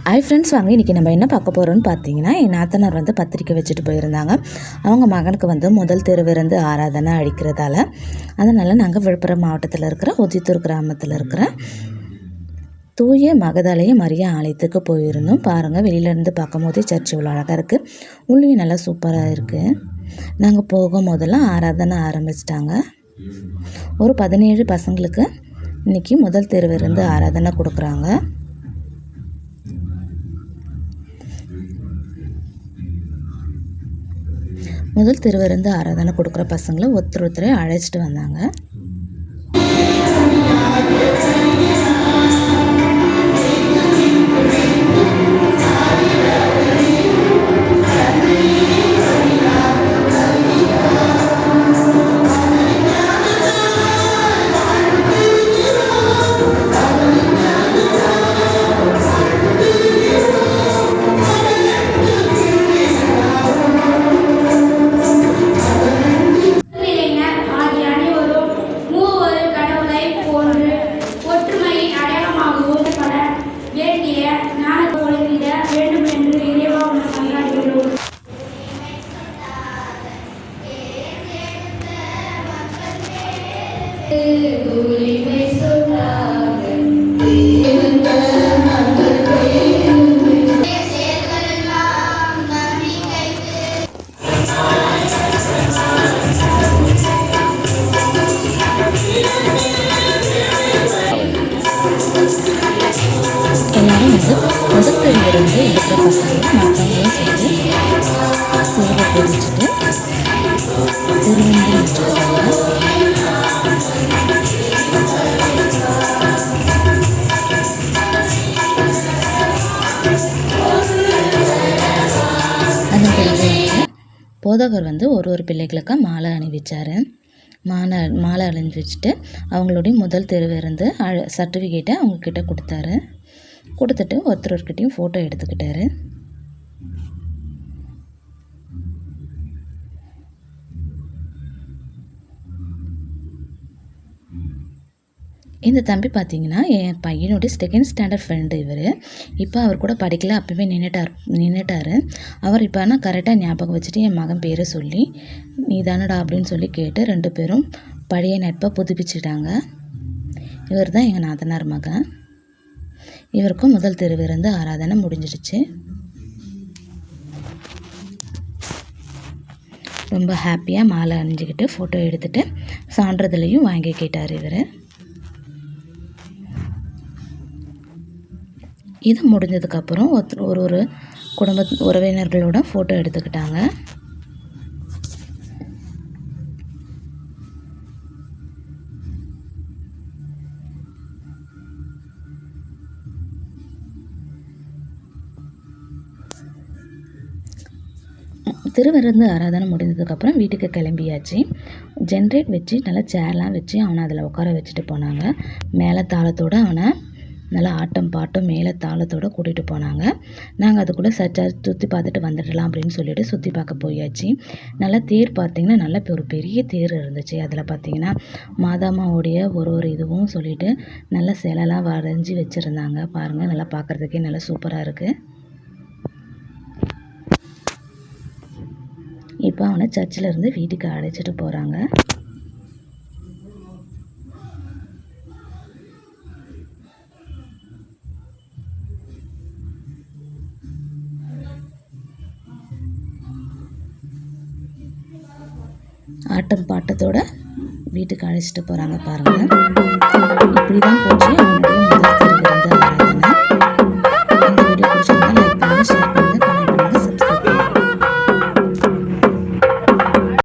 Hi friends, வாங்க இன்றைக்கி நம்ம என்ன பார்க்க போகிறோம்னு பார்த்தீங்கன்னா, என் நாத்தனார் வந்து பத்திரிக்கை வச்சுட்டு போயிருந்தாங்க. அவங்க மகனுக்கு வந்து முதல் திருவிருந்து ஆராதனை அடிக்கிறதால, அதனால் நாங்கள் விழுப்புரம் மாவட்டத்தில் இருக்கிற ஒஜித்தூர் கிராமத்தில் இருக்கிற தூய மகதலேய மரியா ஆலயத்துக்கு போயிருந்தோம். பாருங்கள், வெளியிலேருந்து பார்க்கும் போதே சர்ச் இவ்வளோ அழகாக இருக்குது, உள்ளேயும் நல்லா சூப்பராக இருக்குது. நாங்கள் போகும் போதெல்லாம் ஆராதனை ஆரம்பிச்சிட்டாங்க. ஒரு 17 பசங்களுக்கு இன்றைக்கி முதல் திருவிருந்து ஆராதனை கொடுக்குறாங்க. முதல் திருவிருந்து ஆராதனை கொடுக்குற பசங்களை ஒருத்தரை அழைச்சிட்டு வந்தாங்க. எல்லாரும் வந்து முதல் திருவிருந்து இருக்கிற பசங்க மற்றவங்களும் சேர்ந்து சேவை பிரிச்சுட்டு திருவிருந்து வச்சுருக்காங்க. அதன் பிறகு போதகர் வந்து ஒரு பிள்ளைகளுக்கு மாலை அணிவிச்சார். மாலை அணிவிச்சுட்டு அவங்களுடைய முதல் திருவிருந்து சர்டிஃபிகேட்டை அவங்கக்கிட்ட கொடுத்தாரு. கொடுத்துட்டு ஒருத்தர்கிட்டையும் ஃபோட்டோ எடுத்துக்கிட்டாரு. இந்த தம்பி பார்த்தீங்கன்னா என் பையனுடைய செகண்ட் ஸ்டாண்டர்ட் ஃப்ரெண்டு. இவர் இப்போ அவர் கூட படிக்கல, அப்போவே நின்றுட்டார். அவர் இப்போ ஆனால் கரெக்டாக ஞாபகம் வச்சுட்டு என் மகன் பேரை சொல்லி நீ தானடா அப்படின்னு சொல்லி கேட்டு 2 பேரும் பழைய நட்பை புதுப்பிச்சிட்டாங்க. இவர் தான் எங்கள் நாத்தனார் மகன். இவருக்கும் முதல் திருவிருந்து ஆராதனை முடிஞ்சிடுச்சு. ரொம்ப ஹாப்பியாக மாலை அணிஞ்சிக்கிட்டு ஃபோட்டோ எடுத்துகிட்டு சான்றிதழையும் வாங்கிக்கிட்டார் இவர். இது முடிஞ்சதுக்கப்புறம் ஒரு குடும்ப உறவினர்களோட ஃபோட்டோ எடுத்துக்கிட்டாங்க. திருவிருந்து ஆராதனை முடிஞ்சதுக்கப்புறம் வீட்டுக்கு கிளம்பியாச்சு. ஜென்ரேட் வச்சு நல்லா சேர்லாம் வச்சு அவனை அதில் உட்கார வச்சுட்டு போனாங்க. மேலே தாளத்தோடு அவனை நல்லா ஆட்டம் பாட்டம் மேலே தாளத்தோடு கூட்டிகிட்டு போனாங்க. நாங்கள் அதுக்குள்ளே சுற்றி பார்த்துட்டு வந்துடலாம் அப்படின்னு சொல்லிட்டு சுற்றி பார்க்க போயாச்சு. நல்லா தேர் பார்த்திங்கன்னா நல்ல ஒரு பெரிய தேர் இருந்துச்சு. அதில் பார்த்திங்கன்னா மாதாமாவுடைய ஒரு இதுவும் சொல்லிட்டு நல்ல சிலைலாம் வரைஞ்சி வச்சுருந்தாங்க. பாருங்கள், நல்லா பார்க்குறதுக்கே நல்லா சூப்பராக இருக்குது. இப்போ அவனை சர்ச்சில் இருந்து வீட்டுக்கு அழைச்சிட்டு போகிறாங்க. ஆட்டம் பாட்டத்தோட வீட்டுக்கு அழைச்சிட்டு போகிறாங்க. பாருங்கள், இப்படி தான் போச்சு அவனுடைய முதல் திருவிருந்து ஆராதனை. இந்த வீடியோ பிடிச்சிருந்தா லைக் பண்ணுங்கள், ஷேர் பண்ணுங்கள்.